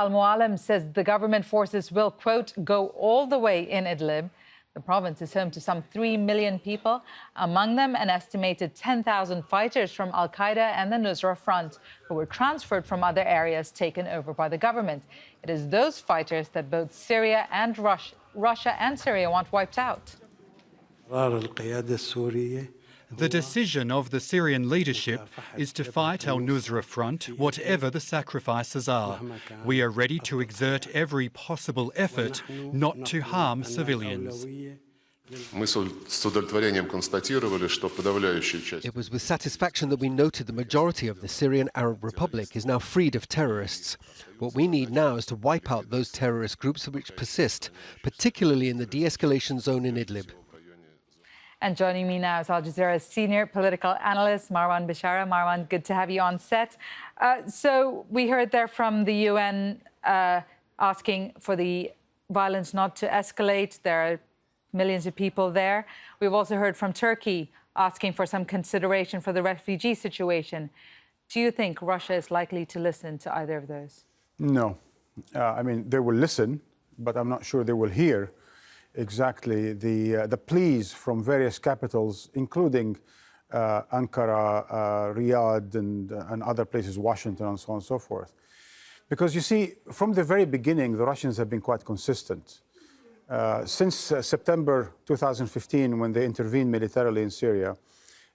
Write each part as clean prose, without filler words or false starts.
Al-Muallem says the government forces will, quote, go all the way in Idlib. The province is home to some 3 million people, among them an estimated 10,000 fighters from al-Qaeda and the Nusra Front, who were transferred from other areas taken over by the government. It is those fighters that both Syria and Russia and Syria want wiped out. The decision of the Syrian leadership is to fight al-Nusra Front, whatever the sacrifices are. We are ready to exert every possible effort not to harm civilians. It was with satisfaction that we noted the majority of the Syrian Arab Republic is now freed of terrorists. What we need now is to wipe out those terrorist groups which persist, particularly in the de-escalation zone in Idlib. And joining me now is Al Jazeera's senior political analyst, Marwan Bishara. Marwan, good to have you on set. So we heard there from the UN asking for the violence not to escalate. There are millions of people there. We've also heard from Turkey asking for some consideration for the refugee situation. Do you think Russia is likely to listen to either of those? No. I mean, they will listen, but I'm not sure they will hear exactly the pleas from various capitals, including Ankara, Riyadh, and other places, Washington, and so on and so forth. Because you see, from the very beginning, the Russians have been quite consistent. Since September 2015, when they intervened militarily in Syria,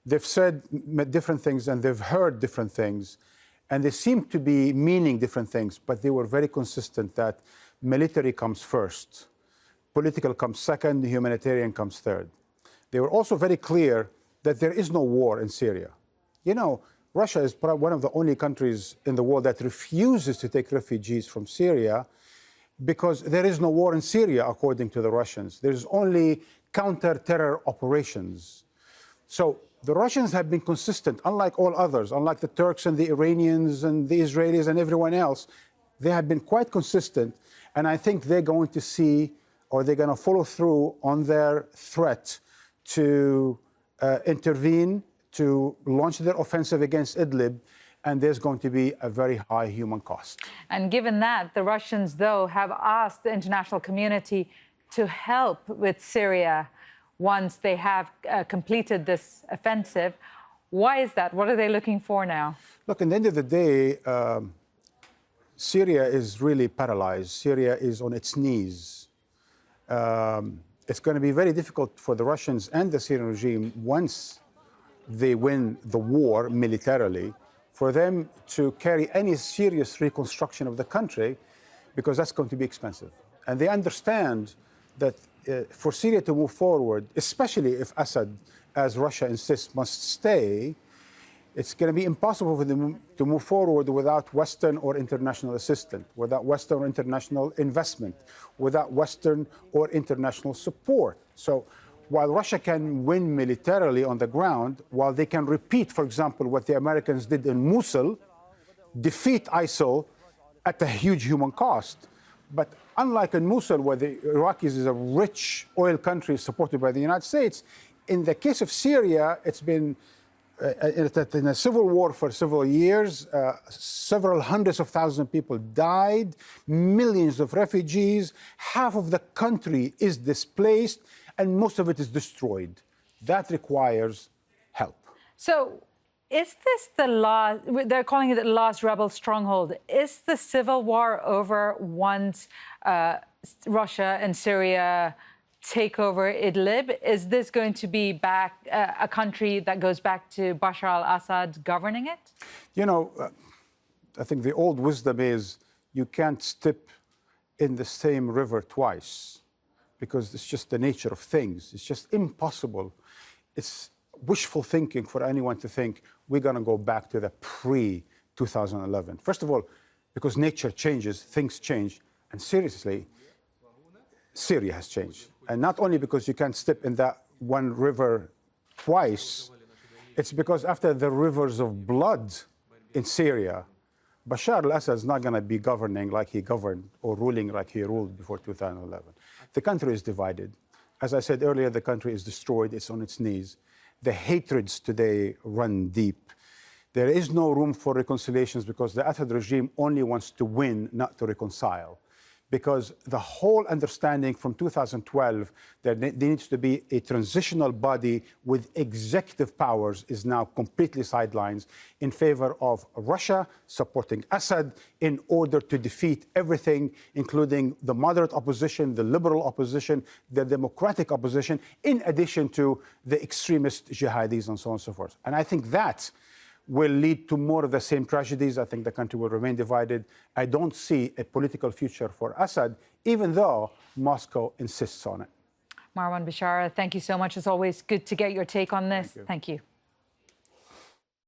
they've said different things and they've heard different things, and they seem to be meaning different things, but they were very consistent that military comes first. Political comes second, humanitarian comes third. They were also very clear that there is no war in Syria. You know, Russia is one of the only countries in the world that refuses to take refugees from Syria because there is no war in Syria, according to the Russians. There's only counter-terror operations. So the Russians have been consistent, unlike all others, unlike the Turks and the Iranians and the Israelis and everyone else. They have been quite consistent, and I think they're going to see, or they're going to follow through on their threat to intervene, to launch their offensive against Idlib, and there's going to be a very high human cost. And given that, the Russians, though, have asked the international community to help with Syria once they have completed this offensive. Why is that? What are they looking for now? Look, at the end of the day, Syria is really paralyzed. Syria is on its knees. It's going to be very difficult for the Russians and the Syrian regime, once they win the war militarily, for them to carry any serious reconstruction of the country, because that's going to be expensive. And they understand that for Syria to move forward, especially if Assad, as Russia insists, must stay, it's going to be impossible for them to move forward without Western or international assistance, without Western or international investment, without Western or international support. So while Russia can win militarily on the ground, while they can repeat, for example, what the Americans did in Mosul, defeat ISIL at a huge human cost. But unlike in Mosul, where the Iraqis is a rich oil country supported by the United States, in the case of Syria, it's been in a civil war for several years. Several hundreds of thousands of people died, millions of refugees, half of the country is displaced, and most of it is destroyed. That requires help. So is this the last, they're calling it the last rebel stronghold. Is the civil war over once Russia and Syria take over Idlib? Is this going to be back a country that goes back to Bashar al-Assad governing it? You know, I think the old wisdom is you can't step in the same river twice, because it's just the nature of things. It's just impossible. It's wishful thinking for anyone to think we're going to go back to the pre-2011. First of all, because nature changes, things change, and seriously, Syria has changed. And not only because you can't step in that one river twice, it's because after the rivers of blood in Syria, Bashar al-Assad is not going to be governing like he governed or ruling like he ruled before 2011. The country is divided. As I said earlier, the country is destroyed. It's on its knees. The hatreds today run deep. There is no room for reconciliations because the Assad regime only wants to win, not to reconcile. Because the whole understanding from 2012 that there needs to be a transitional body with executive powers is now completely sidelined in favor of Russia supporting Assad in order to defeat everything, including the moderate opposition, the liberal opposition, the democratic opposition, in addition to the extremist jihadis and so on and so forth. And I think that will lead to more of the same tragedies. I think the country will remain divided. I don't see a political future for Assad, even though Moscow insists on it. Marwan Bishara, thank you so much. As always, good to get your take on this. Thank you.